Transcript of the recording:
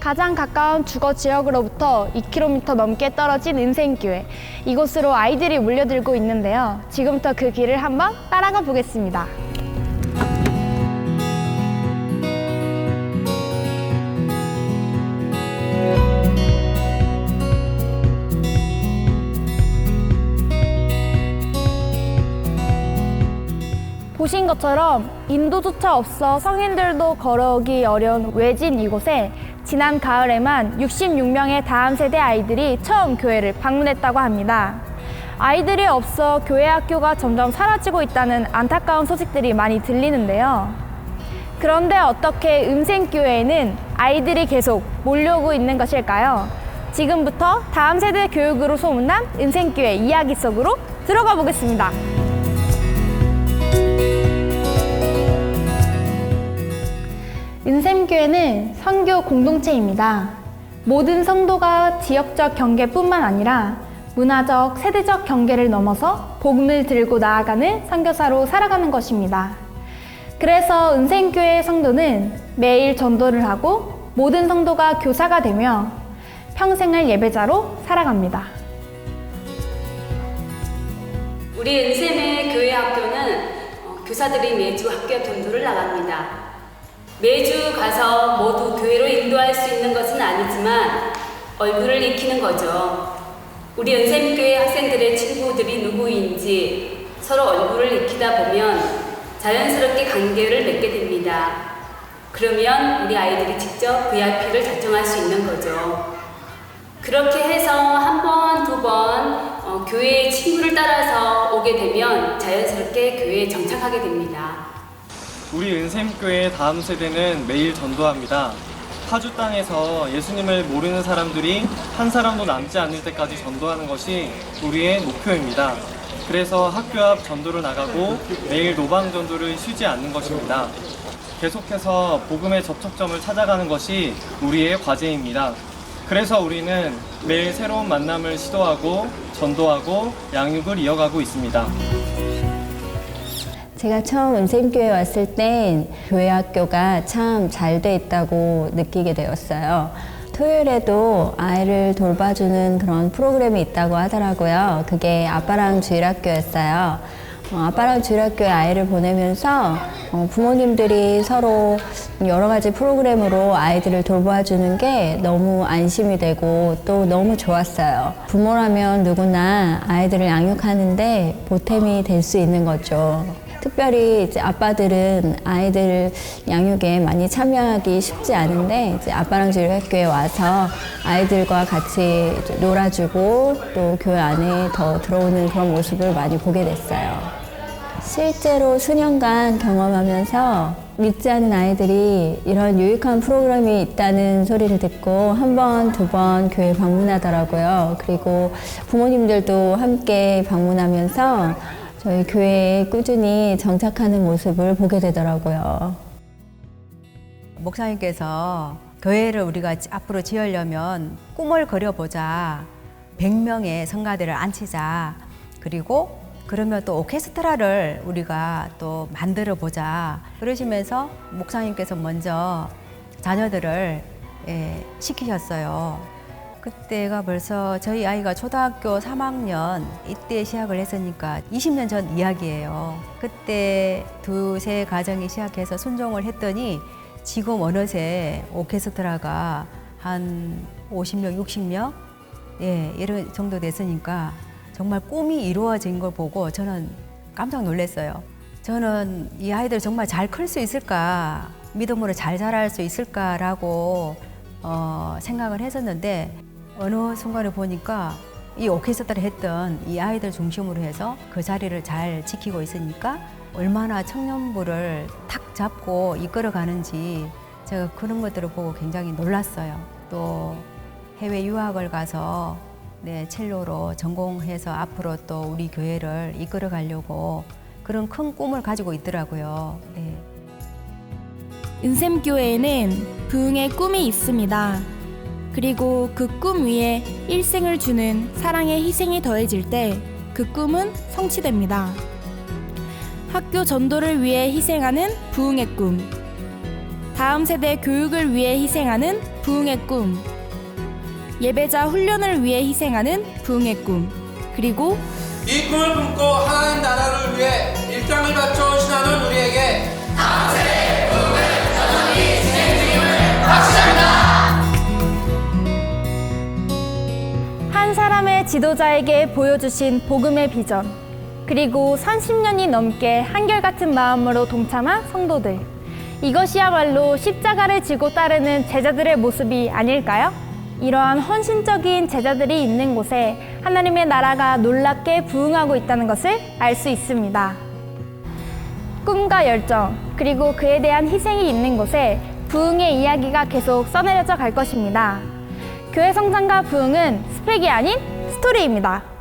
가장 가까운 주거 지역으로부터 2km 넘게 떨어진 은생교회. 이곳으로 아이들이 몰려들고 있는데요. 지금부터 그 길을 한번 따라가 보겠습니다. 보신 것처럼 인도조차 없어 성인들도 걸어오기 어려운 외진 이곳에 지난 가을에만 66명의 다음 세대 아이들이 처음 교회를 방문했다고 합니다. 아이들이 없어 교회 학교가 점점 사라지고 있다는 안타까운 소식들이 많이 들리는데요. 그런데 어떻게 은생교회에는 아이들이 계속 몰려오고 있는 것일까요? 지금부터 다음 세대 교육으로 소문난 은생교회 이야기 속으로 들어가 보겠습니다. 은샘교회는 선교 공동체입니다. 모든 성도가 지역적 경계뿐만 아니라 문화적, 세대적 경계를 넘어서 복음을 들고 나아가는 선교사로 살아가는 것입니다. 그래서 은샘교회 성도는 매일 전도를 하고 모든 성도가 교사가 되며 평생을 예배자로 살아갑니다. 우리 은샘의 교회 학교는 교사들이 매주 학교 전도를 나갑니다. 매주 가서 모두 교회로 인도할 수 있는 것은 아니지만 얼굴을 익히는 거죠. 우리 은샘교회 학생들의 친구들이 누구인지 서로 얼굴을 익히다 보면 자연스럽게 관계를 맺게 됩니다. 그러면 우리 아이들이 직접 VIP를 작정할 수 있는 거죠. 그렇게 해서 한 번, 두 번 교회의 친구를 따라서 오게 되면 자연스럽게 교회에 정착하게 됩니다. 우리 은샘교회의 다음 세대는 매일 전도합니다. 파주 땅에서 예수님을 모르는 사람들이 한 사람도 남지 않을 때까지 전도하는 것이 우리의 목표입니다. 그래서 학교 앞 전도를 나가고 매일 노방 전도를 쉬지 않는 것입니다. 계속해서 복음의 접촉점을 찾아가는 것이 우리의 과제입니다. 그래서 우리는 매일 새로운 만남을 시도하고 전도하고 양육을 이어가고 있습니다. 제가 처음 은샘교회 왔을 땐 교회 학교가 참 잘 돼 있다고 느끼게 되었어요. 토요일에도 아이를 돌봐주는 그런 프로그램이 있다고 하더라고요. 그게 아빠랑 주일학교였어요. 아빠랑 주일학교에 아이를 보내면서 부모님들이 서로 여러 가지 프로그램으로 아이들을 돌봐주는 게 너무 안심이 되고 또 너무 좋았어요. 부모라면 누구나 아이들을 양육하는데 보탬이 될 수 있는 거죠. 특별히 이제 아빠들은 아이들 양육에 많이 참여하기 쉽지 않은데 이제 아빠랑 주일학교에 와서 아이들과 같이 놀아주고 또 교회 안에 더 들어오는 그런 모습을 많이 보게 됐어요. 실제로 수년간 경험하면서 믿지 않는 아이들이 이런 유익한 프로그램이 있다는 소리를 듣고 한 번, 두 번 교회 방문하더라고요. 그리고 부모님들도 함께 방문하면서 저희 교회에 꾸준히 정착하는 모습을 보게 되더라고요. 목사님께서 교회를 우리가 앞으로 지으려면 꿈을 그려보자. 100명의 성가대를 앉히자. 그리고 그러면 또 오케스트라를 우리가 또 만들어 보자. 그러시면서 목사님께서 먼저 자녀들을 시키셨어요. 그때가 벌써 저희 아이가 초등학교 3학년 이때 시작을 했으니까 20년 전 이야기예요. 그때 두세 가정이 시작해서 순종을 했더니 지금 어느새 오케스트라가 한 50명, 60명? 이런 정도 됐으니까 정말 꿈이 이루어진 걸 보고 저는 깜짝 놀랐어요. 저는 이 아이들 정말 잘 클 수 있을까, 믿음으로 잘 자랄 수 있을까라고 생각을 했었는데 어느 순간에 보니까 이 오케스트라를 했던 이 아이들 중심으로 해서 그 자리를 잘 지키고 있으니까 얼마나 청년부를 탁 잡고 이끌어 가는지 제가 그런 것들을 보고 굉장히 놀랐어요. 또 해외 유학을 가서 첼로로 전공해서 앞으로 또 우리 교회를 이끌어 가려고 그런 큰 꿈을 가지고 있더라고요. 은샘교회에는 부흥의 꿈이 있습니다. 그리고 그 꿈 위에 일생을 주는 사랑의 희생이 더해질 때 그 꿈은 성취됩니다. 학교 전도를 위해 희생하는 부흥의 꿈. 다음 세대 교육을 위해 희생하는 부흥의 꿈. 예배자 훈련을 위해 희생하는 부흥의 꿈. 그리고 이 꿈을 품고 하나님 나라를 위해 일당을 바쳐 헌신하는 우리에게 다음세대 부흥을 여전히 진행 중임을 확신합니다. 한 사람의 지도자에게 보여주신 복음의 비전, 그리고 30년이 넘게 한결같은 마음으로 동참한 성도들. 이것이야말로 십자가를 지고 따르는 제자들의 모습이 아닐까요? 이러한 헌신적인 제자들이 있는 곳에 하나님의 나라가 놀랍게 부흥하고 있다는 것을 알 수 있습니다. 꿈과 열정, 그리고 그에 대한 희생이 있는 곳에 부흥의 이야기가 계속 써내려져 갈 것입니다. 교회 성장과 부흥은 스펙이 아닌 스토리입니다.